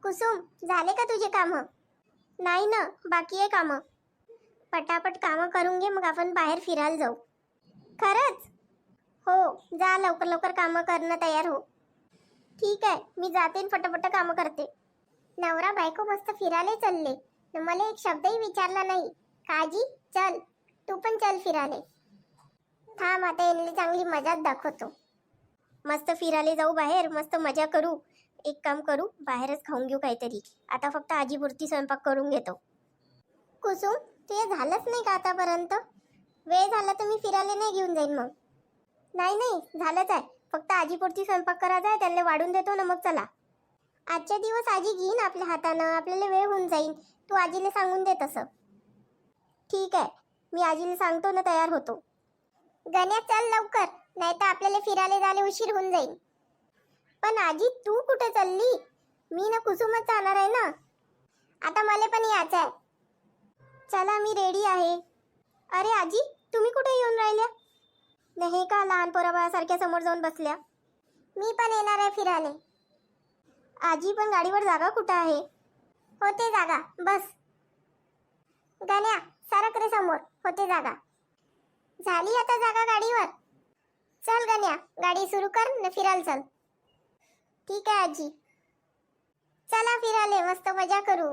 कुसुम, झाले का तुझे काम? नाही ना, बाकी आहे काम. पटापट काम करून घे, मग आपण बाहेर फिरायला जाऊ. खरंच? हो, जा लवकर लवकर काम करणं, तयार हो. ठीक आहे, मी जाते आणि पटापट काम करते. नवरा बायको मस्त फिरायला चालले, मला एक शब्दही विचारला नाही. काजी, चल तू पण चल फिरायला. थांब, आता यांना चांगली मजाच दाखवतो. मस्त फिरायला जाऊ बाहेर, मस्त मजा करू. एक काम करू, बाहेरच खाऊन घेऊ काहीतरी. आता फक्त आजीपुरती स्वयंपाक करून घेतो. कुसुम, ते झालंच नाही का आतापर्यंत? वेळ झाला तर मी फिरायला नाही घेऊन जाईन मग. नाही नाही, झालंच आहे. फक्त आजीपुरती स्वयंपाक करायचा आहे, त्यांना वाढून देतो ना, मग चला. आजच्या दिवस आजी घेईन आपल्या हातानं, आपल्याला वेळ होऊन जाईल. तू आजीला सांगून दे तसं. ठीक आहे, मी आजीला सांगतो ना, तयार होतो. गण्या, चल लवकर, नाही तर आपल्याला फिरायला जायला उशीर होऊन जाईल. पण आजी, तू कुठे चालली? मी ना कुसुमच जाणार आहे ना. आता मला पण यायचं आहे. चला, मी रेडी आहे. अरे आजी, तुम्ही कुठे येऊन राहिल्या? नाही का लहान पोराबाळासारख्या समोर जाऊन बसल्या? मी पण येणार आहे फिरायला. आजी, पण गाडीवर जागा कुठं आहे? होते जागा, बस. गण्या, सरक रे समोर, होते जागा. झाली आता जागा गाडीवर. चल गण्या, गाडी सुरू कर न फिरायला चल. ठीक आहे आजी, चला फिरायला, मस्त मजा करू.